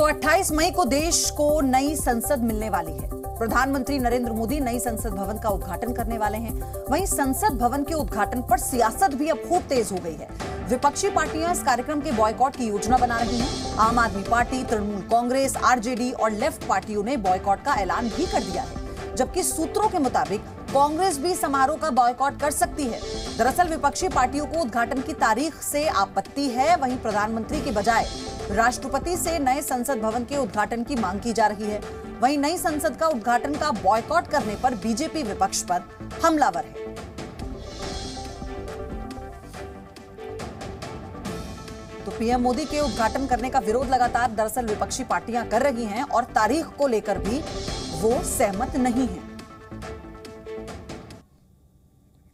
तो 28 मई को देश को नई संसद मिलने वाली है। प्रधानमंत्री नरेंद्र मोदी नई संसद भवन का उद्घाटन करने वाले हैं। वहीं संसद भवन के उद्घाटन पर सियासत भी अब खूब तेज हो गई है। विपक्षी पार्टियां इस कार्यक्रम के बॉयकॉट की योजना बना रही हैं। आम आदमी पार्टी, तृणमूल कांग्रेस, आरजेडी और लेफ्ट पार्टियों ने बॉयकॉट का ऐलान भी कर दिया है, जबकि सूत्रों के मुताबिक कांग्रेस भी समारोह का बॉयकॉट कर सकती है। दरअसल विपक्षी पार्टियों को उद्घाटन की तारीख से आपत्ति है। वहीं प्रधानमंत्री के बजाय राष्ट्रपति से नए संसद भवन के उद्घाटन की मांग की जा रही है। वहीं नई संसद का उद्घाटन का बॉयकॉट करने पर बीजेपी विपक्ष पर हमलावर है। तो पीएम मोदी के उद्घाटन करने का विरोध लगातार दरअसल विपक्षी पार्टियां कर रही हैं और तारीख को लेकर भी वो सहमत नहीं है।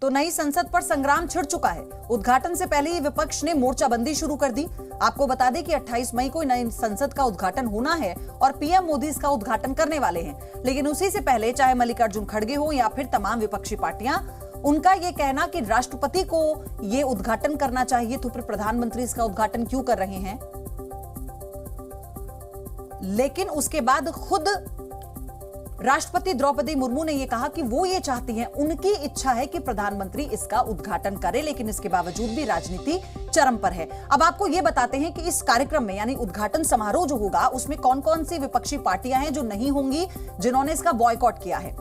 तो नई संसद पर संग्राम छिड़ चुका है। उद्घाटन से पहले ही विपक्ष ने मोर्चाबंदी शुरू कर दी। आपको बता दें कि 28 मई को नई संसद का उद्घाटन होना है और पीएम मोदी इसका उद्घाटन करने वाले हैं। लेकिन उसी से पहले चाहे मल्लिकार्जुन खड़गे हो या फिर तमाम विपक्षी पार्टियां, उनका यह कहना कि राष्ट्रपति को यह उद्घाटन करना चाहिए, तो फिर प्रधानमंत्री इसका उद्घाटन क्यों कर रहे हैं। लेकिन उसके बाद खुद राष्ट्रपति द्रौपदी मुर्मू ने यह कहा कि वो ये चाहती हैं, उनकी इच्छा है कि प्रधानमंत्री इसका उद्घाटन करे, लेकिन इसके बावजूद भी राजनीति चरम पर है। अब आपको ये बताते हैं कि इस कार्यक्रम में यानी उद्घाटन समारोह जो होगा उसमें कौन कौन सी विपक्षी पार्टियां हैं जो नहीं होंगी, जिन्होंने इसका बॉयकॉट किया है।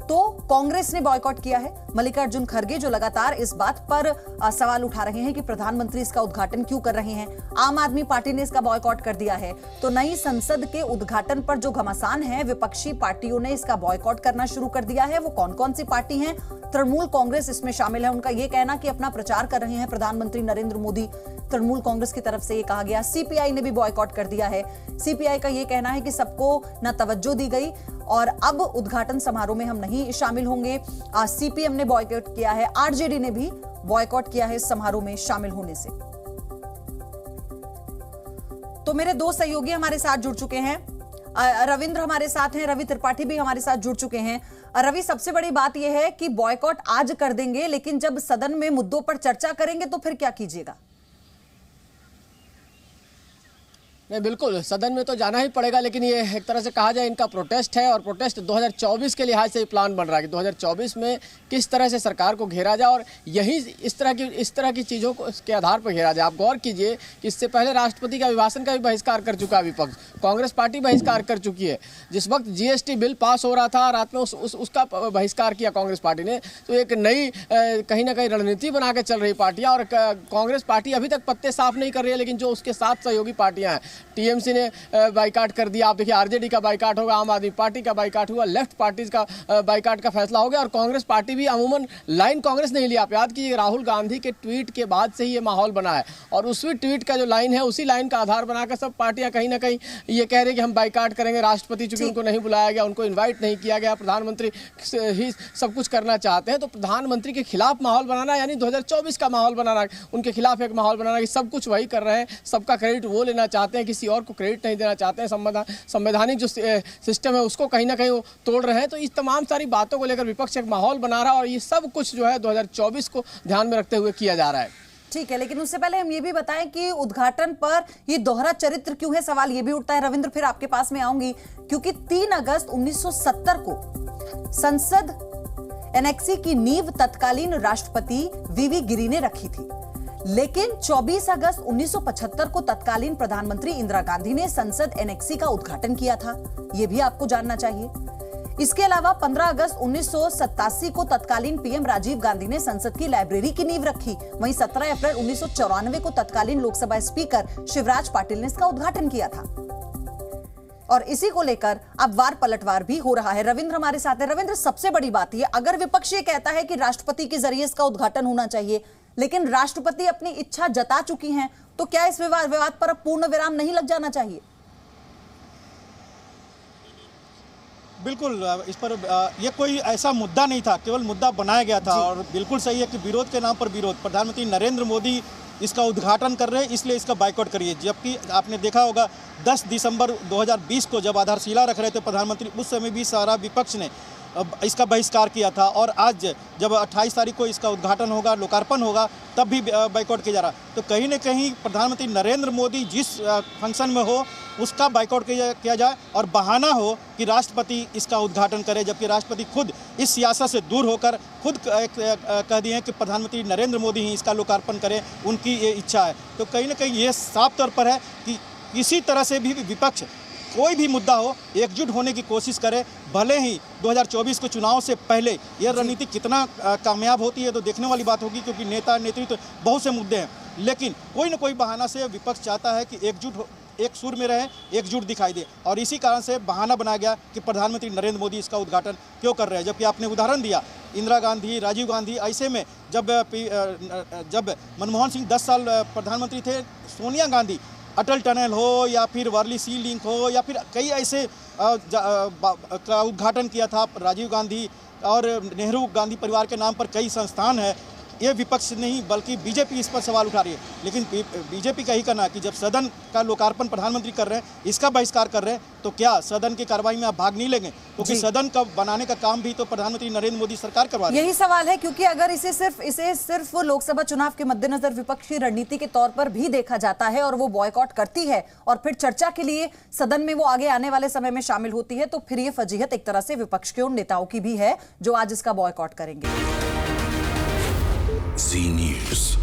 तो कांग्रेस ने बॉयकॉट किया है। मल्लिकार्जुन खड़गे जो लगातार इस बात पर सवाल उठा रहे हैं कि प्रधानमंत्री इसका उद्घाटन क्यों कर रहे हैं। आम आदमी पार्टी ने इसका बॉयकॉट कर दिया है। तो नई संसद के उद्घाटन पर जो घमासान है, विपक्षी पार्टियों ने इसका बॉयकॉट करना शुरू कर दिया है। वो कौन कौन सी पार्टी हैं? तृणमूल कांग्रेस इसमें शामिल है। उनका यह कहना कि अपना प्रचार कर रहे हैं प्रधानमंत्री नरेंद्र मोदी। तृणमूल कांग्रेस की तरफ से यह कहा गया। सीपीआई ने भी बॉयकॉट कर दिया है। सीपीआई का यह कहना है कि सबको न तवज्जो दी गई और अब उद्घाटन समारोह में हम नहीं शामिल होंगे। सीपीएम ने बॉयकॉट किया है। आरजेडी ने भी बॉयकॉट किया है इस समारोह में शामिल होने से। तो मेरे दो सहयोगी हमारे साथ जुड़ चुके हैं। रविंद्र हमारे साथ हैं, रवि त्रिपाठी भी हमारे साथ जुड़ चुके हैं। रवि, सबसे बड़ी बात यह है कि बॉयकॉट आज कर देंगे, लेकिन जब सदन में मुद्दों पर चर्चा करेंगे तो फिर क्या कीजिएगा? नहीं, बिल्कुल सदन में तो जाना ही पड़ेगा, लेकिन ये एक तरह से कहा जाए इनका प्रोटेस्ट है और प्रोटेस्ट 2024 के लिहाज से प्लान बन रहा है कि 2024 में किस तरह से सरकार को घेरा जाए और यही इस तरह की चीज़ों को के आधार पर घेरा जाए। आप गौर कीजिए कि इससे पहले राष्ट्रपति का अभिभाषण का भी बहिष्कार कर चुका है विपक्ष। कांग्रेस पार्टी बहिष्कार कर चुकी है। जिस वक्त जीएसटी बिल पास हो रहा था, रात में उसका बहिष्कार किया कांग्रेस पार्टी ने। तो एक नई कहीं ना कहीं रणनीति बना के चल रही पार्टियाँ, और कांग्रेस पार्टी अभी तक पत्ते साफ नहीं कर रही है, लेकिन जो उसके साथ सहयोगी पार्टियाँ हैं, टीएमसी ने बाइकाट कर दिया। आप देखिए आरजेडी का बाइकाट होगा, आम आदमी पार्टी का बाइकाट हुआ, लेफ्ट पार्टीज का बाइकाट का फैसला हो गया और कांग्रेस पार्टी भी अमूमन लाइन कांग्रेस नहीं लिया। आप याद कीजिए राहुल गांधी के ट्वीट के बाद से ही ये माहौल बना है और उसी ट्वीट का जो लाइन है, उसी लाइन का आधार बनाकर सब पार्टियां कहीं ना कहीं ये कह रहे कि हम बाइकाट करेंगे। राष्ट्रपति चूंकि उनको नहीं बुलाया गया, उनको इन्वाइट नहीं किया गया, प्रधानमंत्री ही सब कुछ करना चाहते हैं। तो प्रधानमंत्री के खिलाफ माहौल बनाना यानी 2024 का माहौल बनाना, उनके खिलाफ एक माहौल बनाना कि सब कुछ वही कर रहे हैं, सबका क्रेडिट वो लेना चाहते हैं, किसी और को क्रेडिट नहीं देना चाहते हैं। संवैधानिक जो सिस्टम है उसको कहीं ना कहीं वो तोड़ रहे हैं। तो इस तमाम सारी बातों को लेकर विपक्ष एक माहौल बना रहा है और ये सब कुछ जो है 2024 को ध्यान में रखते हुए किया जा रहा है। ठीक है, लेकिन उससे पहले हम ये भी बताएं कि उद्घाटन पर ये दोहरा चरित्र क्यों है, सवाल ये भी उठता है। रविंद्र, फिर आपके पास में आऊंगी, क्योंकि 3 अगस्त 1970 को संसद एनेक्सी की नींव तत्कालीन राष्ट्रपति वीवी गिरि ने रखी थी, लेकिन 24 अगस्त 1975 को तत्कालीन प्रधानमंत्री इंदिरा गांधी ने संसद एनेक्सी का उद्घाटन किया था। यह भी आपको जानना चाहिए। इसके अलावा 15 अगस्त 1987 को तत्कालीन पीएम राजीव गांधी ने संसद की लाइब्रेरी की नींव रखी। वहीं 17 अप्रैल 1994 को तत्कालीन लोकसभा स्पीकर शिवराज पाटिल ने इसका उद्घाटन किया था। और इसी को लेकर अब वार पलटवार भी हो रहा है। रविंद्र हमारे साथ है। रविंद्र, सबसे बड़ी बात यह, अगर विपक्ष ये कहता है कि राष्ट्रपति के जरिए इसका उद्घाटन होना चाहिए, लेकिन राष्ट्रपति अपनी इच्छा जता चुकी हैं, तो क्या इस विवाद पर अब पूर्ण विराम नहीं लग जाना चाहिए? बिल्कुल, इस पर यह कोई ऐसा मुद्दा नहीं था, केवल मुद्दा बनाया गया था। और बिल्कुल सही है कि विरोध के नाम पर विरोध। प्रधानमंत्री नरेंद्र मोदी इसका उद्घाटन कर रहे हैं, इसलिए इसका बाइकआउट करिए। जबकि आपने देखा होगा 10 दिसंबर 2020 को जब आधारशिला रख रहे थे प्रधानमंत्री, उस समय भी सारा विपक्ष ने इसका बहिष्कार किया था, और आज जब 28 तारीख को इसका उद्घाटन होगा, लोकार्पण होगा, तब भी बाइकआउट किया जा रहा। तो कहीं न कहीं प्रधानमंत्री नरेंद्र मोदी जिस फंक्शन में हो उसका बाइकआउट किया जाए और बहाना हो कि राष्ट्रपति इसका उद्घाटन करे, जबकि राष्ट्रपति खुद इस सियासत से दूर होकर खुद कह दिए हैं कि प्रधानमंत्री नरेंद्र मोदी ही इसका लोकार्पण करें, उनकी ये इच्छा है। तो कहीं न कहीं ये साफ तौर पर है कि किसी तरह से भी विपक्ष कोई भी मुद्दा हो एकजुट होने की कोशिश करे, भले ही 2024 के चुनाव से पहले यह रणनीति कितना कामयाब होती है तो देखने वाली बात होगी, क्योंकि नेता नेतृत्व बहुत से मुद्दे हैं, लेकिन कोई न कोई बहाना से विपक्ष चाहता है कि एक सुर में रहे, एकजुट दिखाई दे, और इसी कारण से बहाना बनाया गया कि प्रधानमंत्री नरेंद्र मोदी इसका उद्घाटन क्यों कर रहे हैं। जबकि आपने उदाहरण दिया इंदिरा गांधी, राजीव गांधी, ऐसे में जब मनमोहन सिंह 10 साल प्रधानमंत्री थे, सोनिया गांधी अटल टनल हो या फिर वर्ली सी लिंक हो या फिर कई ऐसे का उद्घाटन किया था राजीव गांधी, और नेहरू गांधी परिवार के नाम पर कई संस्थान है। ये विपक्ष नहीं बल्कि बीजेपी इस पर सवाल उठा रही है, लेकिन बीजेपी का ही कहना है कि जब सदन का लोकार्पण प्रधानमंत्री कर रहे हैं, इसका बहिष्कार कर रहे हैं, तो क्या सदन की कार्रवाई में आप भाग नहीं लेंगे? क्योंकि सदन का बनाने का काम भी तो प्रधानमंत्री नरेंद्र मोदी सरकार करवा रही है। यही सवाल है, क्योंकि अगर इसे सिर्फ लोकसभा चुनाव के मद्देनजर विपक्षी रणनीति के तौर पर भी देखा जाता है और वो बॉयकॉट करती है और फिर चर्चा के लिए सदन में वो आगे आने वाले समय में शामिल होती है, तो फिर ये फजीहत एक तरह से विपक्ष के उन नेताओं की भी है जो आज इसका बॉयकॉट करेंगे। Zee News.